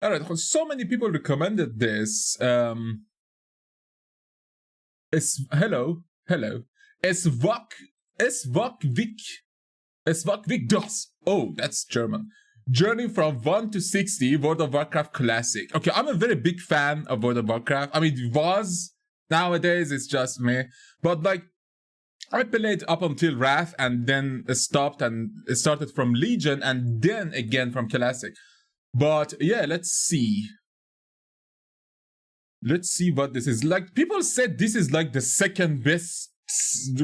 All right, so many people recommended this. Hello. Swockwickdus. Oh, that's German. Journey from 1 to 60, World of Warcraft Classic. Okay, I'm a very big fan of World of Warcraft. I mean, it was. Nowadays, it's just me. But, like, I played up until Wrath and then stopped and started from Legion and then again from Classic. But, yeah, let's see. Let's see what this is. Like, people said this is, like, the second best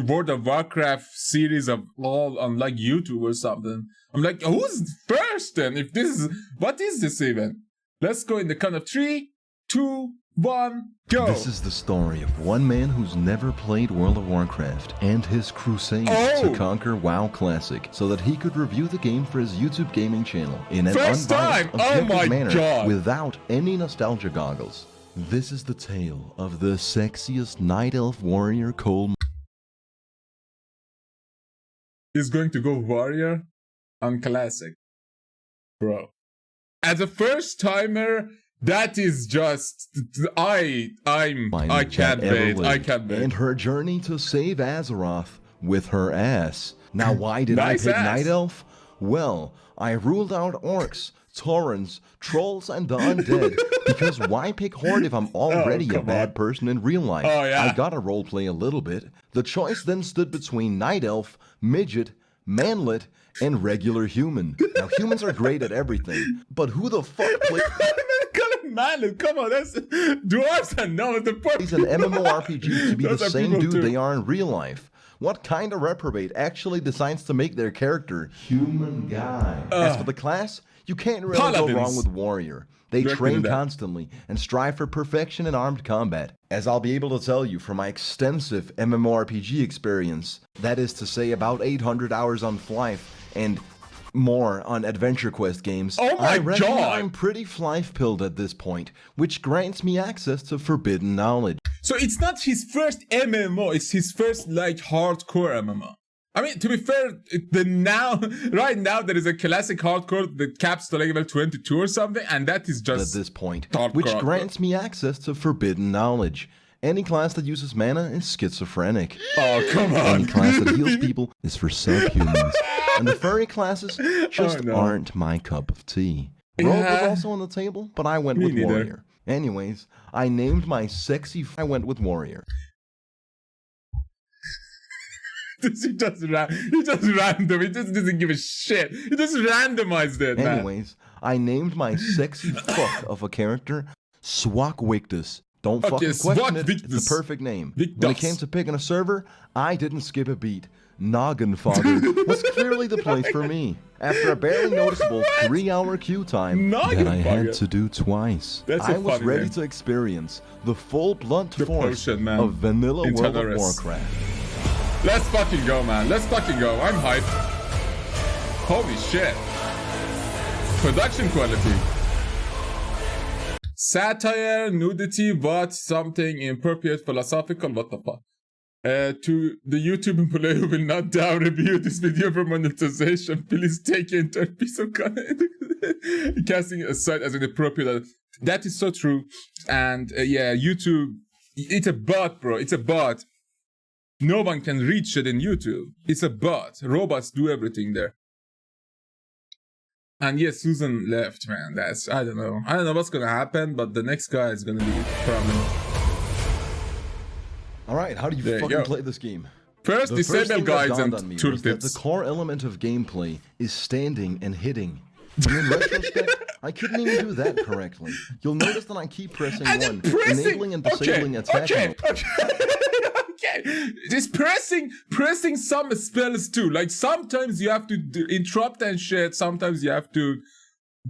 World of Warcraft series of all on, like, YouTube or something. I'm like, who's first then? If this is, what is this even? Let's go in the count of 3, 2, 1, go! This is the story of one man who's never played World of Warcraft and his crusade to conquer WoW Classic so that he could review the game for his YouTube gaming channel in an unbiased, objective manner without any nostalgia goggles. This is the tale of the sexiest Night Elf warrior Cole. He's going to go warrior on Classic. Bro. As a first timer, that is just I can't wait. I can't wait. And her journey to save Azeroth with her ass. Now why did I pick Night Elf? Well, I ruled out orcs, taurens, trolls, and the undead. Because why pick Horde if I'm already a bad person in real life? Oh, yeah. I gotta roleplay a little bit. The choice then stood between Night Elf, Midget, Manlet, and regular human. Now humans are great at everything, but who the fuck plays Manlet? Come on, that's dwarves and gnomes. He's an MMORPG to be the same dude they are in real life. What kind of reprobate actually decides to make their character human guy? As for the class, you can't really go wrong with warrior. They train constantly and strive for perfection in armed combat. As I'll be able to tell you from my extensive MMORPG experience, that is to say about 800 hours on Flife and more on Adventure Quest games, I reckon I'm pretty Flife-pilled at this point, which grants me access to forbidden knowledge. So it's not his first MMO, it's his first, like, hardcore MMO. I mean, to be fair, right now there is a classic hardcore that caps to level 22 or something, and that is just at this point, which grants me access to forbidden knowledge. Any class that uses mana is schizophrenic. Oh, come on. Any class that heals people is for subhumans. And the furry classes just aren't my cup of tea. Rogue was also on the table, but I went with warrior. Anyways, I named my sexy I went with warrior. He just random. He just doesn't give a shit. He just randomized it, man. Anyways, I named my sexy fuck of a character Swockwickdus. Don't fucking question it. It's the perfect name. When it came to picking a server, I didn't skip a beat. Noggin Father was clearly the place for me. After a barely noticeable 3-hour queue time that I had to do twice, I was ready to experience the full blunt force of vanilla World of Warcraft. Let's fucking go, man. Let's fucking go. I'm hyped. Holy shit. Production quality. Satire, nudity, what? Something inappropriate, philosophical, what the fuck? To the YouTube employee who will not down review this video for monetization, please take into a piece of content. Casting aside as inappropriate. That is so true. And yeah, YouTube, it's a bot, bro. It's a bot. No one can reach it in YouTube. It's a bot. Robots do everything there. And yes, Susan left, man. That's, I don't know. I don't know what's gonna happen, but the next guy is gonna be prominent. Alright, how do you fucking play this game? First, disable guides and tooltips. The core element of gameplay is standing and hitting. And in retrospect, I couldn't even do that correctly. You'll notice that I keep pressing one, enabling and disabling attack mode. Just pressing some spells too. Like sometimes you have to interrupt and shit. Sometimes you have to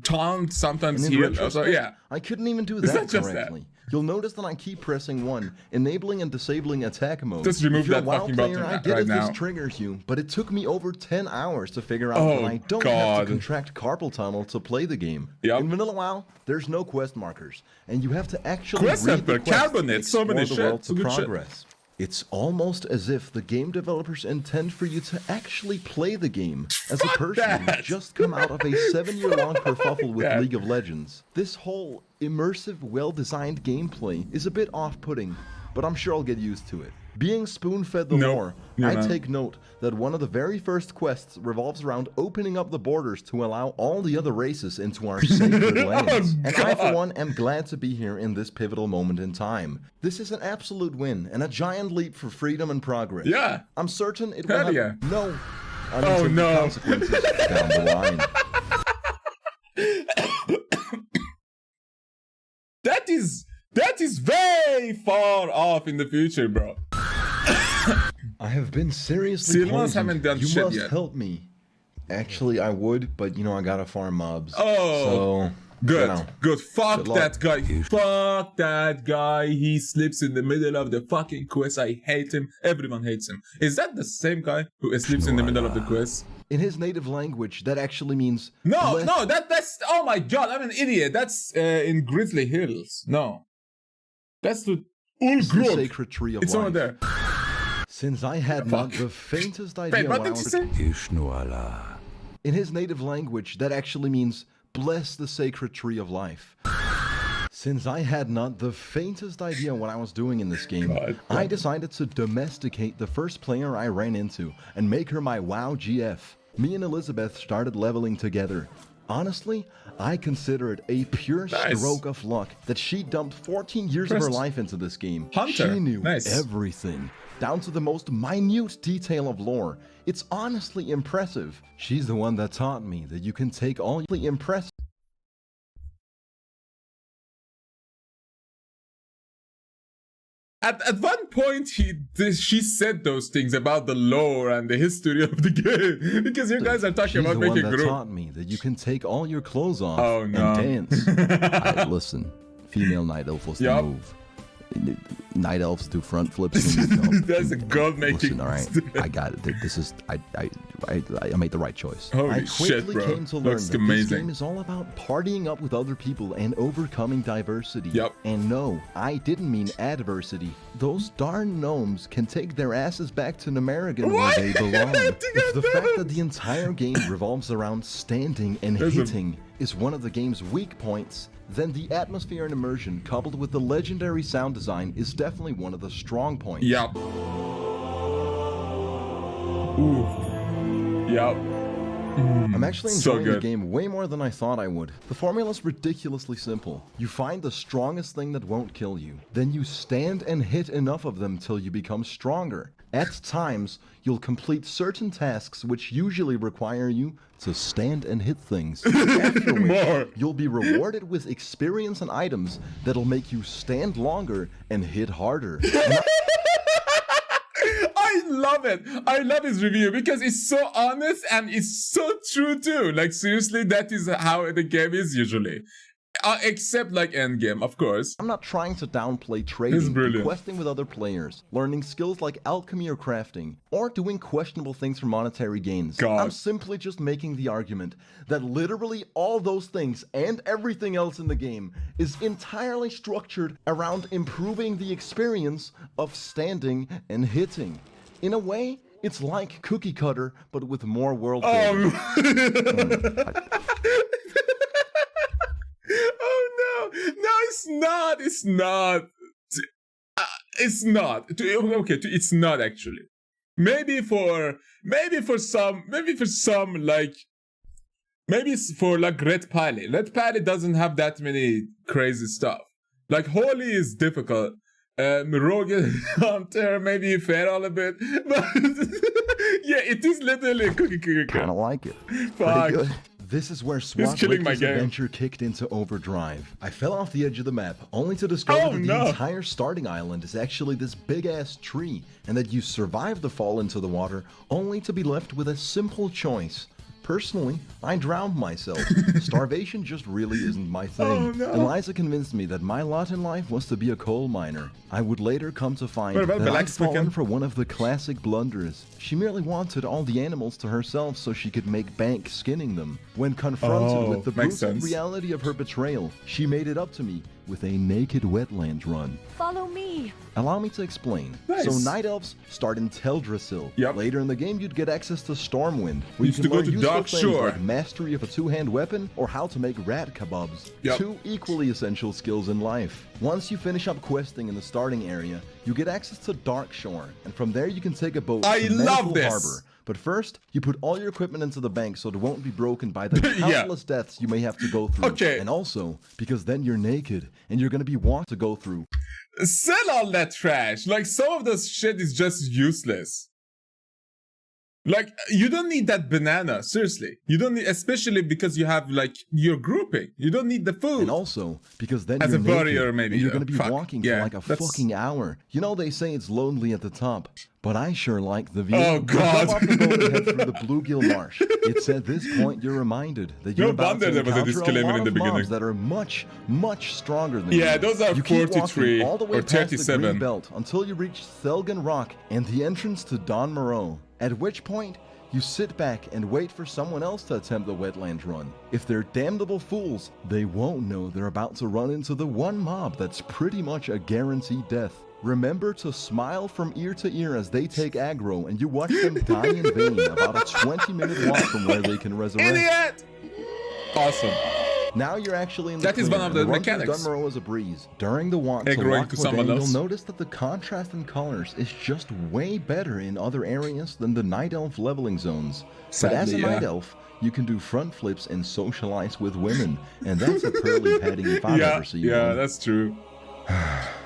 taunt. Sometimes heal. So yeah, I couldn't even do that correctly. You'll notice that I keep pressing one, enabling and disabling attack mode. Just remove that fucking button I did right now. This triggers you, but it took me over 10 hours to figure out that I don't have to contract carpal tunnel to play the game. Yep. In Vanilla WoW, there's no quest markers, and you have to actually read the quest carbonate, so many the world to shit. progress. It's almost as if the game developers intend for you to actually play the game as a person who's just come out of a 7-year-long kerfuffle with League of Legends. This whole immersive, well-designed gameplay is a bit off-putting, but I'm sure I'll get used to it. Being spoon-fed the lore, I take note that one of the very first quests revolves around opening up the borders to allow all the other races into our sacred lands. And I, for one, am glad to be here in this pivotal moment in time. This is an absolute win and a giant leap for freedom and progress. Yeah. I'm certain it will have no unintended consequences down the line. That is very far off in the future, bro. I have been seriously haven't done you shit must yet. help me. Actually, I would, but you know, I gotta farm mobs. Oh, so, good, you know, good. Fuck good that guy. Fuck that guy. He sleeps in the middle of the fucking quest. I hate him. Everyone hates him. Is that the same guy who sleeps in the middle of the quest? In his native language, that actually means... No, that's... Oh my god, I'm an idiot. That's in Grizzly Hills. No. That's the Ulgrog. Sacred tree of life. It's over there. Since I had not the faintest idea what did you say? In his native language, that actually means bless the sacred tree of life. Since I had not the faintest idea what I was doing in this game, I decided to domesticate the first player I ran into and make her my WoW GF. Me and Elizabeth started leveling together. Honestly, I consider it a pure stroke of luck that she dumped 14 years of her life into this game. She knew everything, down to the most minute detail of lore. It's honestly impressive. She's the one that taught me that you can take all the impressive. At one point, she said those things about the lore and the history of the game, because you guys are talking about making group. She's the one that taught me that you can take all your clothes off and dance. Listen, female night elf was the move. Night elves do front flips. That's a gold making. Listen, all right, I got it. This is I made the right choice. Holy I quickly shit, came to learn that this game is all about partying up with other people and overcoming diversity. And no, I didn't mean adversity. Those darn gnomes can take their asses back to America where they belong. If the fact that the entire game revolves around standing and hitting is one of the game's weak points, then the atmosphere and immersion coupled with the legendary sound design is definitely one of the strong points. Yep. Ooh. Yep. I'm actually enjoying the game way more than I thought I would. The formula's ridiculously simple. You find the strongest thing that won't kill you. Then you stand and hit enough of them till you become stronger. At times, you'll complete certain tasks which usually require you to stand and hit things. After which, you'll be rewarded with experience and items that'll make you stand longer and hit harder. I love it. I love his review because it's so honest and it's so true too. Like seriously, that is how the game is usually. Except like endgame, of course. I'm not trying to downplay trading, and questing with other players, learning skills like alchemy or crafting, or doing questionable things for monetary gains. I'm simply just making the argument that literally all those things and everything else in the game is entirely structured around improving the experience of standing and hitting. In a way, it's like Cookie Cutter, but with more world building. It's not. Okay, it's not actually. Maybe for some like Red Pally. Red Pally doesn't have that many crazy stuff. Like Holy is difficult. Rogue Hunter maybe Feral a bit, but yeah, it is literally a cookie. Kind of like it. Fuck. Pretty good. This is where Swockwickdus Adventure kicked into overdrive. I fell off the edge of the map, only to discover that the entire starting island is actually this big-ass tree, and that you survive the fall into the water, only to be left with a simple choice. Personally, I drowned myself. Starvation just really isn't my thing. Eliza convinced me that my lot in life was to be a coal miner. I would later come to find that I'd fallen for one of the classic blunders. She merely wanted all the animals to herself so she could make bank skinning them. When confronted with the brutal reality of her betrayal, she made it up to me with a naked wetlands run. Follow me. Allow me to explain. Nice. So Night Elves start in Teldrassil. Yep. Later in the game, you'd get access to Stormwind, where Used you to can go learn to useful Dark things Shore. like mastery of a two-hand weapon or how to make rat kebabs. Yep. 2 equally essential skills in life. Once you finish up questing in the starting area, you get access to Dark Shore, and from there you can take a boat I to love Medical this. Harbor. But first, you put all your equipment into the bank so it won't be broken by the Yeah. countless deaths you may have to go through. Okay. And also, because then you're naked, and you're gonna be walked to go through. Sell all that trash. Like, some of this shit is just useless. Like, you don't need that banana, seriously. You don't need, especially because you have, like, your grouping. You don't need the food. And also, because then As you're a naked, warrior, maybe, and you're gonna be fuck, walking yeah, for like a that's- fucking hour. You know, they say it's lonely at the top, but I sure like the view. Oh, You God. jump off the boat and head through the Bluegill Marsh. It's at this point you're reminded that you're No about wonder to there was a encounter disclaimer lot in the of beginning. mobs that are much, much stronger than Yeah, you. those are You keep 43 walking all the way or past the 37. green belt until you reach Thelgen Rock and the entrance to Don Moreau. At which point, you sit back and wait for someone else to attempt the wetlands run. If they're damnable fools, they won't know they're about to run into the one mob that's pretty much a guaranteed death. Remember to smile from ear to ear as they take aggro and you watch them die in vain about a 20-minute walk from where they can resurrect. Idiot! Awesome. Now you're actually in the That is clear, one of and the run through mechanics. Dunmore is a breeze. During the walk to Aggroing to someone Swockwickdus, else. you'll notice that the contrast in colors is just way better in other areas than the Night Elf leveling zones. But as a Sadly, Night yeah. Elf, you can do front flips and socialize with women, and that's a pearly padding if I've Yeah, ever seen yeah, one. that's true.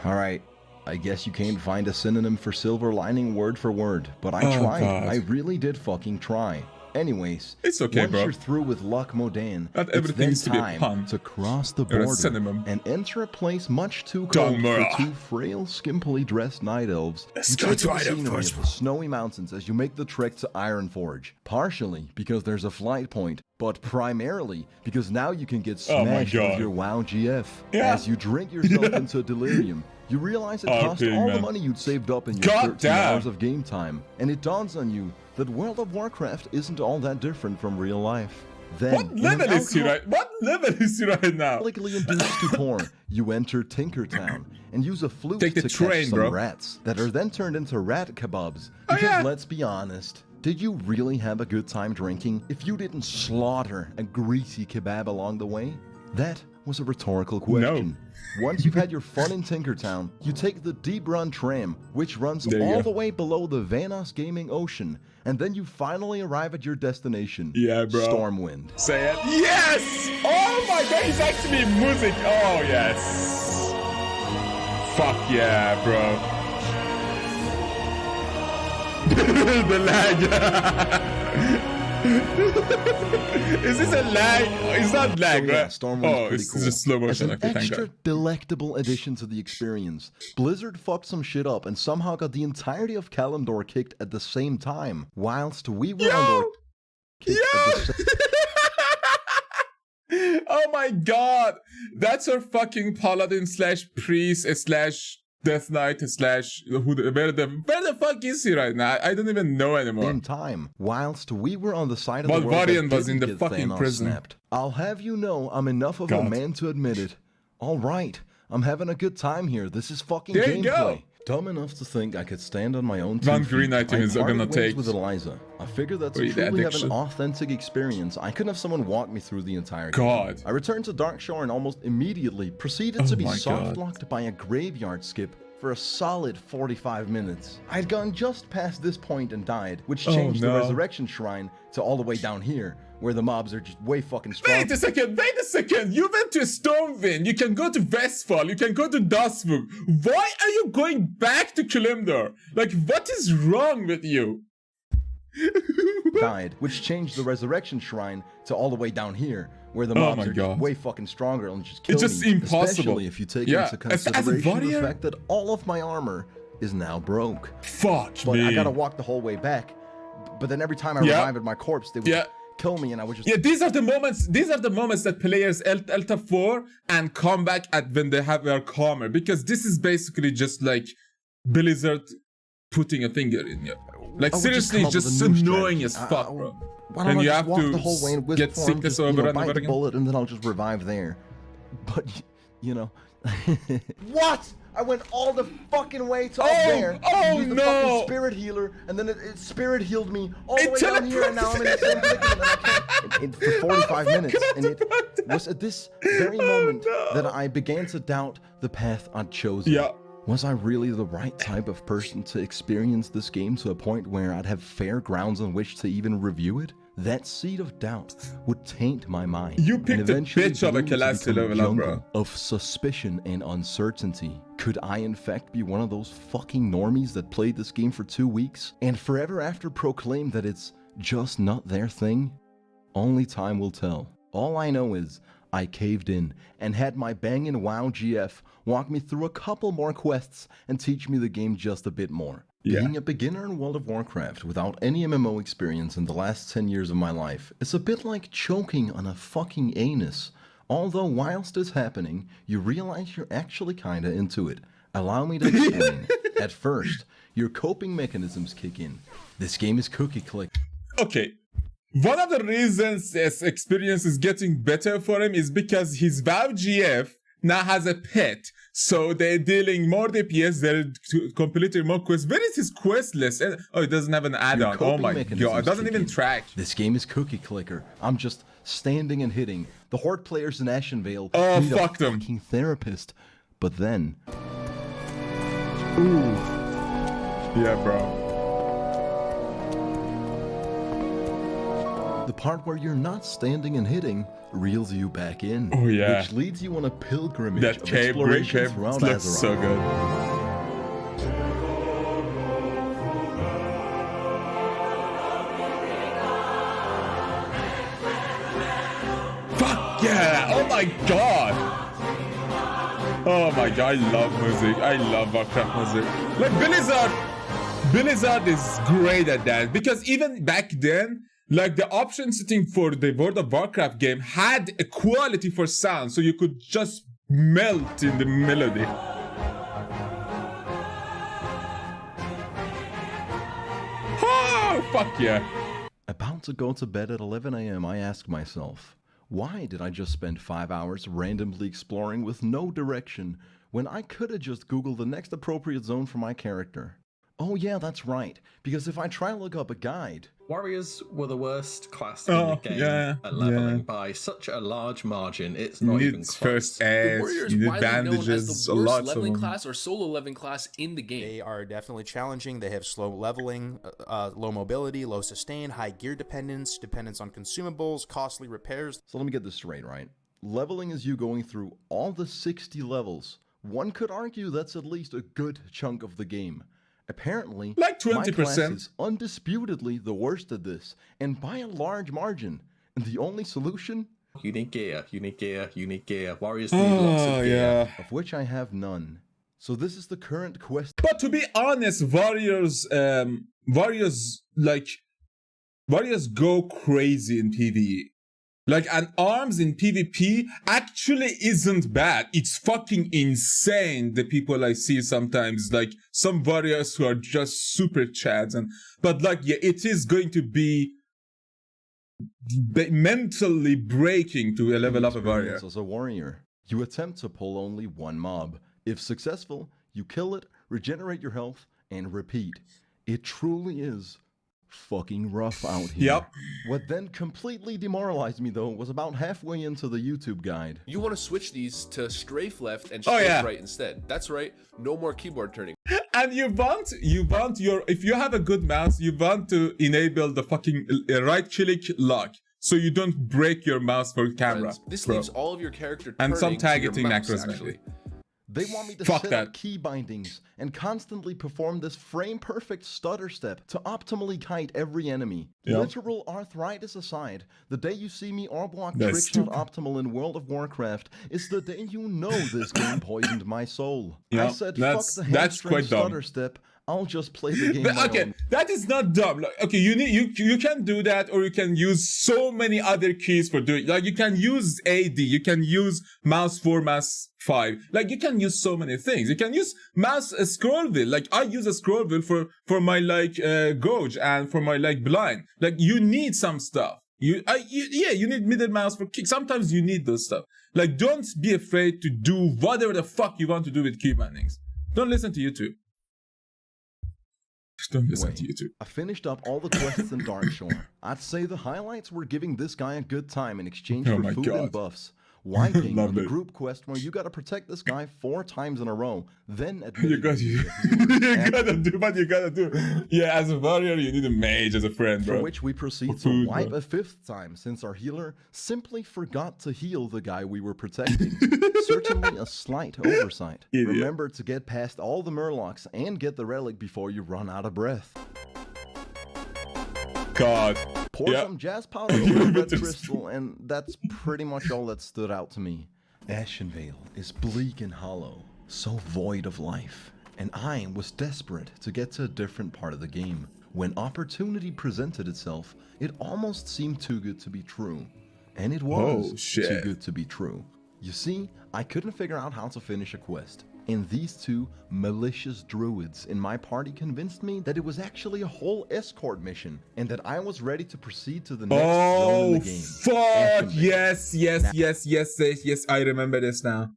Alright, I guess you can't find a synonym for silver lining word for word, but I Oh, tried. God. I really did fucking try. Anyways, It's okay, once bro. you're through with Luck Modan, Not it's everything then needs to be a time pun. to cross the Or a border synonym. and enter a place much too Don't cold for murder. 2 frail, skimpily dressed night elves. Let's You go take to in the Iron scenery Forge. of the snowy mountains as you make the trek to Ironforge, partially because there's a flight point, but primarily because now you can get Oh my smashed with God. your WoW GF. Yeah. As you drink yourself into delirium, you realize it cost RP, all the man. money you'd saved up in your God 13 damn. hours of game time, and it dawns on you that World of Warcraft isn't all that different from real life. Then, What level is he right? What level is he right now? Alcoholically induced stupor, you enter Tinkertown and use a flute Take the to train, catch some bro. rats that are then turned into rat kebabs. Oh, Because yeah. let's be honest, did you really have a good time drinking if you didn't slaughter a greasy kebab along the way? That was a rhetorical question. Once you've had your fun in Tinkertown, you take the Deep Run tram, which runs There you all go. the way below the Vanos Gaming Ocean, and then you finally arrive at your destination. Yeah, bro. Stormwind. Say it. Yes! Oh my god, he's actually music. Oh, yes. Fuck yeah, bro. The lag. Is this a lag? It's not lag, So yeah, right? Stormwind's Oh, pretty it's cool. just slow motion. As Okay, an thank extra God. delectable addition to the experience, Blizzard fucked some shit up and somehow got the entirety of Kalimdor kicked at the same time, whilst we were on Yo! kicked at the same Oh my god! That's our fucking paladin slash priest slash death knight slash where the fuck is he right now? I don't even know anymore. time, whilst we were on the side of the world Valvarian that was in didn't the get fucking Thanos prison. snapped. I'll have you know I'm enough of a God. man to admit it. Alright, I'm having a good time here. This is fucking There you gameplay. go. Dumb enough to think I could stand on my own One 2 green feet. item I is parted gonna ways take- with Eliza. I figure that to Wait, the truly have addiction. an authentic experience, I couldn't have someone walk me through the entire game. God. I returned to Darkshore and almost immediately proceeded to be my God. soft-locked by a graveyard skip for a solid 45 minutes. I'd gone just past this point and died, which changed the no. Resurrection Shrine to all the way down here, where the mobs are just way fucking strong. Wait a second. You went to Stormwind. You can go to Vestfall. You can go to Dustbook. Why are you going back to Kalimdor? Like, what is wrong with you? Died, which changed the Resurrection Shrine to all the way down here, where the Oh mobs my are just God. way fucking stronger and just kill It's just me. impossible. Especially if you take Yeah, into as a consideration the warrior- fact that all of my armor is now broke. Fuck But me. I gotta walk the whole way back. But then every time I Yeah. revived my corpse, they would Yeah. kill me and I would just... Yeah, these are the moments. These are the moments that players Elta 4 and come back at when they have their calmer, because this is basically just like Blizzard putting a finger in you. Like I would just seriously, come up with just a new annoying strategy. as fuck, bro. Why don't And I you just have walk to the whole way in wisp get form, sickness just, over and bite over the again. bullet, and then I'll just revive there. But you know. What? I went all the fucking way to up there. Oh used the no! fucking spirit healer, and then it spirit healed me all the way down here, and now I'm in the same predicament, and I can't for 45 minutes. And it was at this very moment that I began to doubt the path I'd chosen. Yeah. Was I really the right type of person to experience this game to a point where I'd have fair grounds on which to even review it? That seed of doubt would taint my mind. You picked a bitch of a class to level up, bro. Of suspicion and uncertainty. Could I in fact be one of those fucking normies that played this game for 2 weeks and forever after proclaimed that it's just not their thing? Only time will tell. All I know is I caved in and had my bangin' WoW GF walk me through a couple more quests and teach me the game just a bit more. Yeah. Being a beginner in World of Warcraft without any MMO experience in the last 10 years of my life is a bit like choking on a fucking anus. Although whilst it's happening, you realize you're actually kinda into it. Allow me to explain. At first, your coping mechanisms kick in. This game is cookie click. Okay. One of the reasons his experience is getting better for him is because his WoW GF now has a pet. So they're dealing more DPS, they're completing more quests. Where is his quest list? Oh, it doesn't have an add-on. Oh my god, it doesn't even track. This game is cookie clicker. I'm just standing and hitting. The Horde players in Ashenvale need fuck them. Fucking therapist. But then... Ooh. Yeah, bro. The part where you're not standing and hitting reels you back in. Oh yeah. Which leads you on a pilgrimage that of cave, exploration throughout Azeroth. Looks so good. Fuck yeah! Oh my god! Oh my god, I love music. I love Warcraft music. Like Blizzard is great at that, because even back then, like the option setting for the World of Warcraft game had a quality for sound, so you could just melt in the melody. Oh, fuck yeah. About to go to bed at 11 a.m., I ask myself, why did I just spend 5 hours randomly exploring with no direction when I could have just Googled the next appropriate zone for my character? Oh yeah, that's right, because if I try to look up a guide... Warriors were the worst class in the game at leveling by such a large margin, it's not even close. First ads, Warriors you need widely bandages, known as the a lot worst leveling of them. class or solo leveling class in the game. They are definitely challenging. They have slow leveling, low mobility, low sustain, high gear dependence on consumables, costly repairs. So let me get this straight, right? Leveling is you going through all the 60 levels. One could argue that's at least a good chunk of the game. Apparently, like 20%. My class is undisputedly the worst at this, and by a large margin. And the only solution? You need gear, you need gear, you need gear. Warriors need lots of gear. Of which I have none. So this is the current quest. But to be honest, Warriors go crazy in PvE. Like, and arms in PvP actually isn't bad. It's fucking insane, the people I see sometimes. Like, some warriors who are just super chads. But like, yeah, it is going to be mentally breaking to level up a warrior. As a warrior, you attempt to pull only one mob. If successful, you kill it, regenerate your health, and repeat. It truly is fucking rough out here. Yep. What then completely demoralized me though was about halfway into the YouTube guide. You want to switch these to strafe left and strafe right instead. That's right. No more keyboard turning. And you want your, if you have a good mouse, you want to enable the fucking right click lock, so you don't break your mouse for camera. Friends, this leaves all of your character and some targeting mouse, macros actually. They want me to set up key bindings and constantly perform this frame-perfect stutter step to optimally kite every enemy. Yep. Literal arthritis aside, the day you see me R-block trickshot optimal in World of Warcraft is the day you know this game poisoned my soul. Yep. I said, fuck the hamstring stutter step. I'll just play the game. Okay, that is not dumb. Like, okay, you can do that, or you can use so many other keys for doing. Like, you can use AD, you can use mouse 4, mouse 5. Like, you can use so many things. You can use mouse scroll wheel. Like, I use a scroll wheel for my like Doge and for my like blind. Like, you need some stuff. You need middle mouse for kick. Sometimes you need those stuff. Like, don't be afraid to do whatever the fuck you want to do with cube bindings. Don't listen to YouTube. Just don't listen to YouTube. I finished up all the quests in Darkshore. I'd say the highlights were giving this guy a good time in exchange for food and buffs. Wiping on the group quest where you gotta protect this guy 4 times in a row, then you gotta do what you gotta do. Yeah, as a warrior, you need a mage as a friend, bro. For which we proceed to wipe a 5th time, since our healer simply forgot to heal the guy we were protecting. Certainly a slight oversight. Idiot. Remember to get past all the murlocs and get the relic before you run out of breath. God. Pour some jazz powder over red crystal, and that's pretty much all that stood out to me. Ashenvale is bleak and hollow, so void of life, and I was desperate to get to a different part of the game. When opportunity presented itself, it almost seemed too good to be true. And it was too good to be true. You see, I couldn't figure out how to finish a quest. And these 2 malicious druids in my party convinced me that it was actually a whole escort mission, and that I was ready to proceed to the next zone in the game. Fuck! Yes, I remember this now.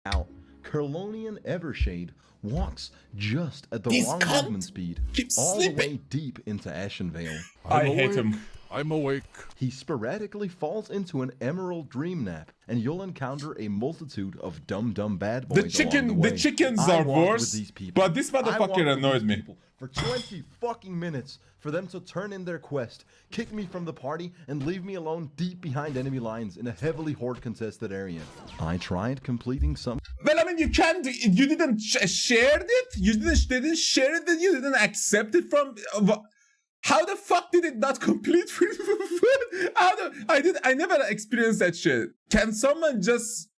Now, Kerlonian Evershade walks just at the wrong movement speed, all the way deep into Ashenvale. I hate him. I'm awake. He sporadically falls into an emerald dream nap, and you'll encounter a multitude of dumb bad boys the chickens are worse, but this motherfucker annoys me. For 20 fucking minutes for them to turn in their quest, kick me from the party, and leave me alone deep behind enemy lines in a heavily horde-contested area. I tried completing some... Well, I mean, you didn't share it? You didn't share it, then you didn't accept it from... How the fuck did it not complete? I never experienced that shit. Can someone just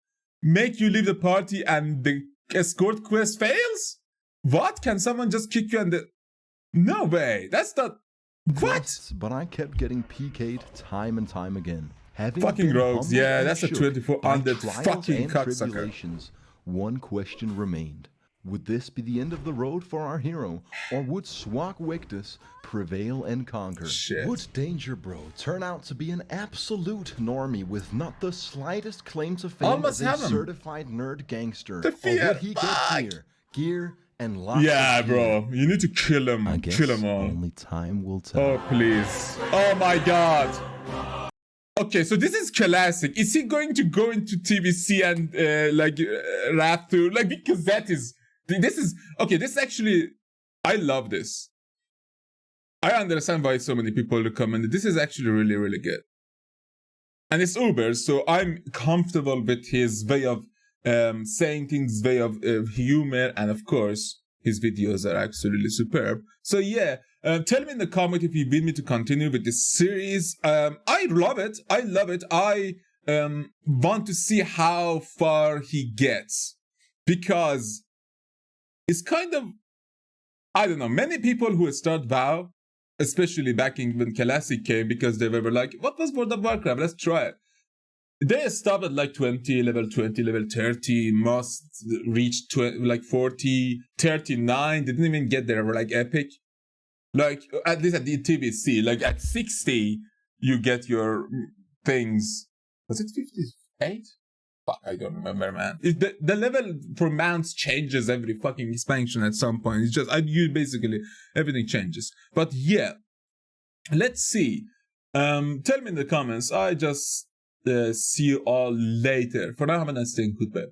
make you leave the party and the escort quest fails? What? Can someone just kick you and the... No way. That's not... What? But I kept getting PK'd time and time again. Having fucking rogues. Yeah, that's a 2400 fucking cocksucker. One question remained. Would this be the end of the road for our hero, or would Swockwickdus prevail and conquer? Shit. Would Danger Bro turn out to be an absolute normie with not the slightest claim to fame as a certified nerd gangster? Or would he get gear, and lots of bro, you need to kill him. I guess kill him all. Only time will tell. Oh, please. Oh my god. Okay, so this is classic. Is he going to go into TVC and rap through? Like, because that is... This is actually, I love this. I understand why so many people recommend it. This is actually really, really good. And it's Uber, so I'm comfortable with his way of saying things, way of humor, and of course, his videos are absolutely superb. So yeah, tell me in the comment if you want me to continue with this series. I love it. I want to see how far he gets, because it's kind of, I don't know, many people who start WoW, especially back when Classic came, because they were like, what was World of Warcraft? Let's try it. They stopped at like 20, level 30, most reached 40, 39, they didn't even get there, were like epic. Like, at least at the TVC, like at 60, you get your things. Was it 58? Fuck, I don't remember, man. The level for mounts changes every fucking expansion at some point. It's just, basically, everything changes. But yeah, let's see. Tell me in the comments. I just see you all later. For now, have a nice day. Goodbye.